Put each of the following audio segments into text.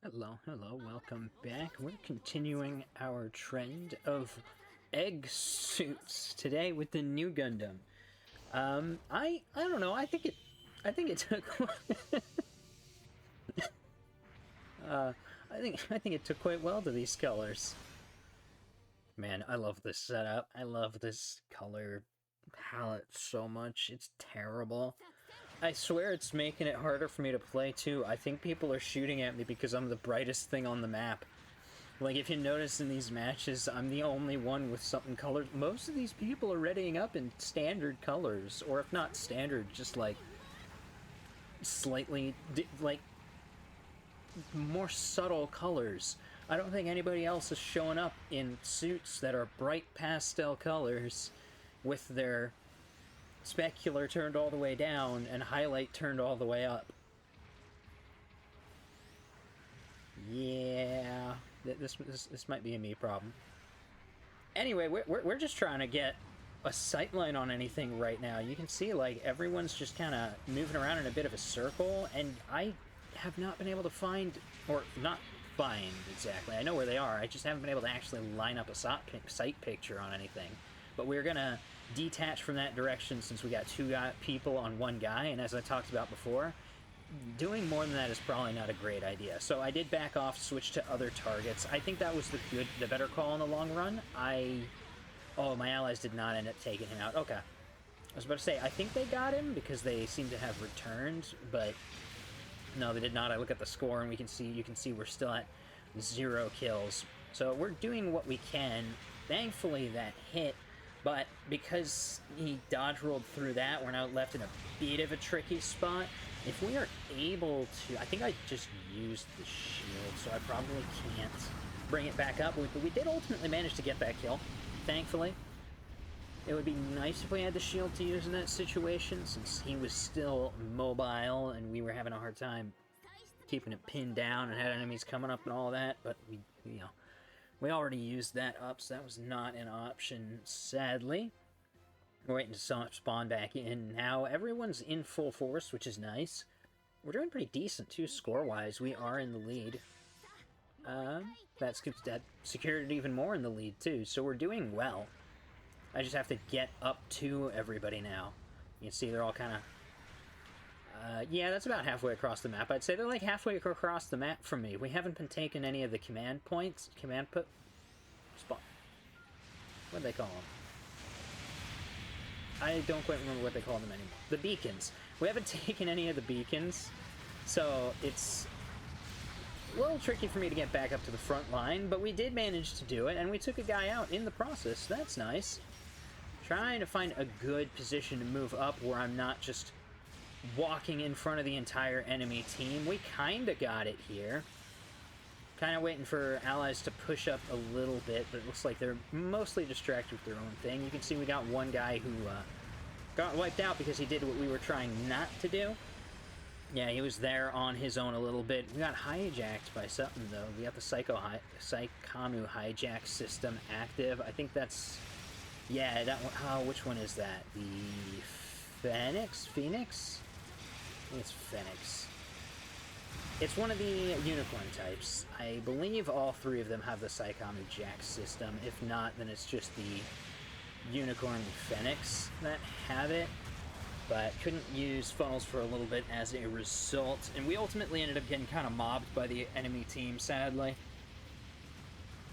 Hello, hello, welcome back. We're continuing our trend of egg suits today with the new Gundam. I don't know. I think it took I think it took quite well to these colors. Man, I love this setup. I love this color palette so much. It's terrible. I swear it's making it harder for me to play too. I think people are shooting at me because I'm the brightest thing on the map. Like, if you notice in these matches, I'm the only one with something colored. Most of these people are readying up in standard colors, or if not standard, just like slightly, like, more subtle colors. I don't think anybody else is showing up in suits that are bright pastel colors with their specular turned all the way down and highlight turned all the way up. Yeah, this might be a me problem. Anyway, we're just trying to get a sightline on anything right now. You can see, like, everyone's just kind of moving around in a bit of a circle, and I have not been able to find, or not find exactly. I know where they are. I just haven't been able to actually line up a sight picture on anything. But we're gonna detach from that direction since we got two people on one guy, and as I talked about before, doing more than that is probably not a great idea. So I did back off, switch to other targets. I think that was the better call in the long run. Oh, my allies did not end up taking him out. Okay. I was about to say, I think they got him because they seem to have returned, but no, they did not. I look at the score and you can see we're still at 0 kills. So we're doing what we can. Thankfully, that hit, but because he dodge rolled through that, we're now left in a bit of a tricky spot. If we are able to... I think I just used the shield, so I probably can't bring it back up. But we did ultimately manage to get that kill, thankfully. It would be nice if we had the shield to use in that situation, since he was still mobile and we were having a hard time keeping it pinned down and had enemies coming up and all that. But we already used that up, so that was not an option, sadly. We're waiting to spawn back in now. Everyone's in full force, which is nice. We're doing pretty decent, too, score-wise. We are in the lead. That secured it even more in the lead, too, so we're doing well. I just have to get up to everybody now. You can see they're all kind of... yeah, that's about halfway across the map. I'd say they're like halfway across the map from me. We haven't been taking any of the command points. Spot. What do they call them? I don't quite remember what they call them anymore. The beacons. We haven't taken any of the beacons, so it's a little tricky for me to get back up to the front line, but we did manage to do it, and we took a guy out in the process. That's nice. Trying to find a good position to move up where I'm not just walking in front of the entire enemy team. We kind of got it here. Kind of waiting for allies to push up a little bit, but it looks like they're mostly distracted with their own thing. You can see we got one guy who got wiped out because he did what we were trying not to do. Yeah, he was there on his own a little bit. We got hijacked by something, though. We got the Psychomu hijack system active. I think that's... Yeah, that one... Oh, which one is that? The... Phoenix? I think it's Phoenix. It's one of the unicorn types. I believe all three of them have the Psychomu Jack system. If not, then it's just the Unicorn Phoenix that have it. But couldn't use funnels for a little bit as a result. And we ultimately ended up getting kind of mobbed by the enemy team, sadly.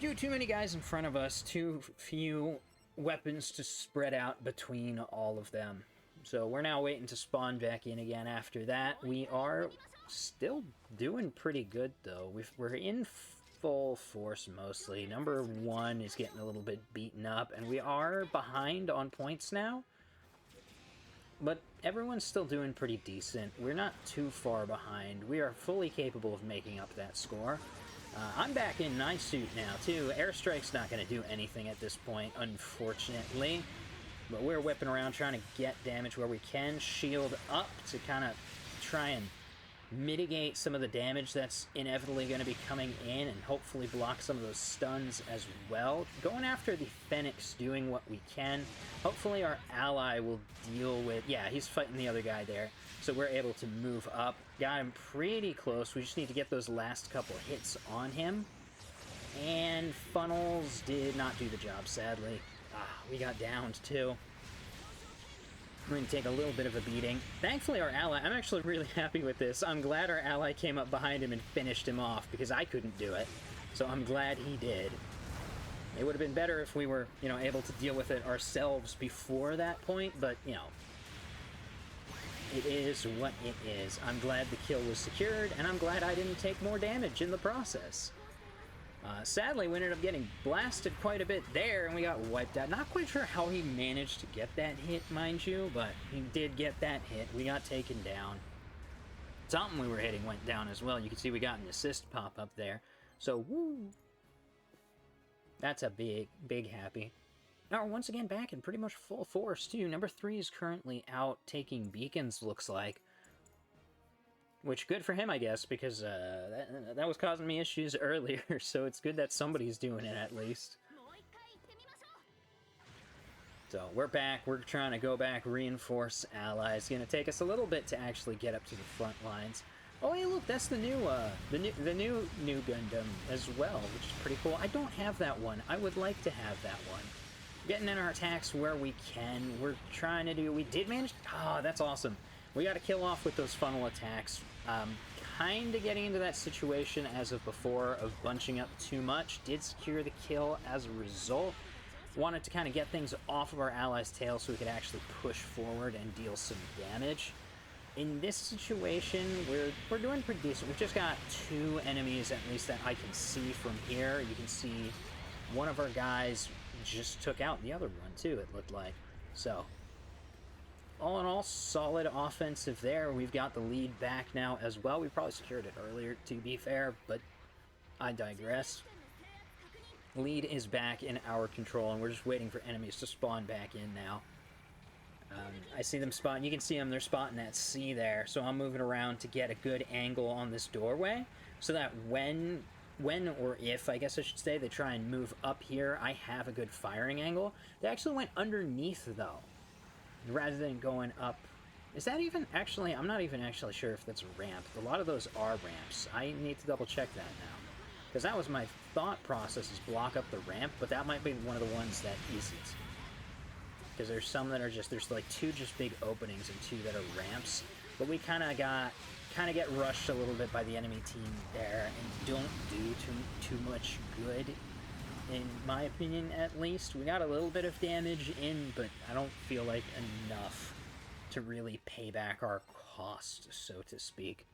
Too many guys in front of us, too few weapons to spread out between all of them. So we're now waiting to spawn back in again after that. We are still doing pretty good, though. We're in full force, mostly. Number 1 is getting a little bit beaten up, and we are behind on points now. But everyone's still doing pretty decent. We're not too far behind. We are fully capable of making up that score. I'm back in nice suit now, too. Airstrike's not going to do anything at this point, unfortunately. But we're whipping around trying to get damage where we can. Shield up to kind of try and mitigate some of the damage that's inevitably going to be coming in and hopefully block some of those stuns as well. Going after the Phoenix, doing what we can. Hopefully our ally will deal with... Yeah, he's fighting the other guy there. So we're able to move up. Got him pretty close. We just need to get those last couple hits on him. And funnels did not do the job, sadly. We got downed, too. We're going to take a little bit of a beating. Thankfully, our ally... I'm actually really happy with this. I'm glad our ally came up behind him and finished him off, because I couldn't do it. So I'm glad he did. It would have been better if we were, you know, able to deal with it ourselves before that point, but, you know... It is what it is. I'm glad the kill was secured, and I'm glad I didn't take more damage in the process. Sadly, we ended up getting blasted quite a bit there, and we got wiped out. Not quite sure how he managed to get that hit, mind you, but he did get that hit. We got taken down. Something we were hitting went down as well. You can see we got an assist pop up there. So, woo! That's a big, big happy. Now we're once again back in pretty much full force, too. Number 3 is currently out taking beacons, looks like. Which, good for him, I guess, because that was causing me issues earlier, so it's good that somebody's doing it, at least. So, we're back. We're trying to go back, reinforce allies. It's gonna take us a little bit to actually get up to the front lines. Oh, hey, look, that's the new Gundam as well, which is pretty cool. I don't have that one. I would like to have that one. Getting in our attacks where we can. We're trying to do... We did manage... Oh, that's awesome. We got to kill off with those funnel attacks. Kind of getting into that situation as of before of bunching up too much. Did secure the kill as a result. Wanted to kind of get things off of our allies' tail so we could actually push forward and deal some damage. In this situation, we're doing pretty decent. We've just got 2 enemies, at least, that I can see from here. You can see one of our guys just took out the other one, too, it looked like. So... all in all, solid offensive there. We've got the lead back now as well. We probably secured it earlier, to be fair, but I digress. Lead is back in our control, and we're just waiting for enemies to spawn back in now. I see them spotting. You can see them. They're spotting that C there, so I'm moving around to get a good angle on this doorway, so that when or if, I guess I should say, they try and move up here, I have a good firing angle. They actually went underneath, though, rather than going up. Is that even... Actually, I'm not even actually sure if that's a ramp. A lot of those are ramps. I need to double check that now. Because that was my thought process, is block up the ramp, but that might be one of the ones that isn't. Because there's some that are just... There's like 2 just big openings and 2 that are ramps. But we kind of get rushed a little bit by the enemy team there and don't do too much good. In my opinion, at least. We got a little bit of damage in, but I don't feel like enough to really pay back our cost, so to speak.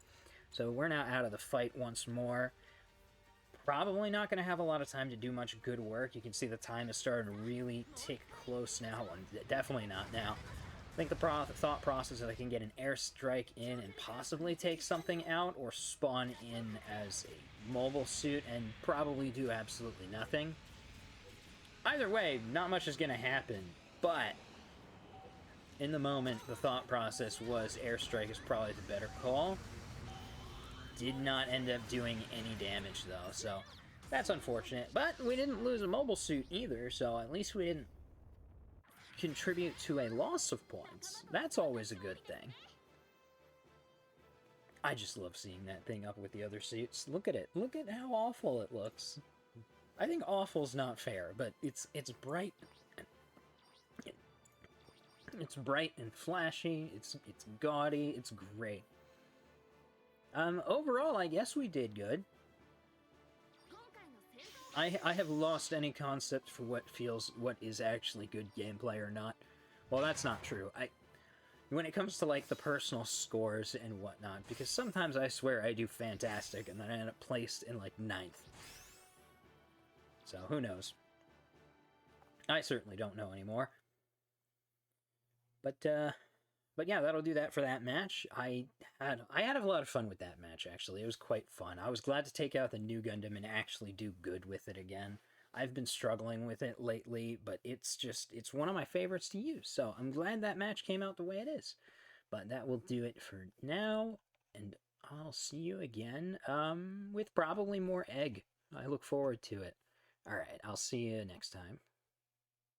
So we're now out of the fight once more. Probably not going to have a lot of time to do much good work. You can see the time is starting to really tick close now. And definitely not now. I think the thought process is I can get an airstrike in and possibly take something out, or spawn in as a mobile suit and probably do absolutely nothing. Either way, not much is going to happen, but in the moment, the thought process was airstrike is probably the better call. Did not end up doing any damage, though, so that's unfortunate. But we didn't lose a mobile suit either, so at least we didn't contribute to a loss of points. That's always a good thing. I just love seeing that thing up with the other suits. Look at it. Look at how awful it looks. I think awful's not fair, but it's bright. It's bright and flashy. It's gaudy. It's great. Overall, I guess we did good. I have lost any concept for what is actually good gameplay or not. Well, that's not true. When it comes to, like, the personal scores and whatnot, because sometimes I swear I do fantastic, and then I end up placed in, like, 9th. So, who knows? I certainly don't know anymore. But yeah, that'll do that for that match. I had a lot of fun with that match, actually. It was quite fun. I was glad to take out the new Gundam and actually do good with it again. I've been struggling with it lately, but it's one of my favorites to use. So I'm glad that match came out the way it is. But that will do it for now, and I'll see you again with probably more egg. I look forward to it. Alright, I'll see you next time.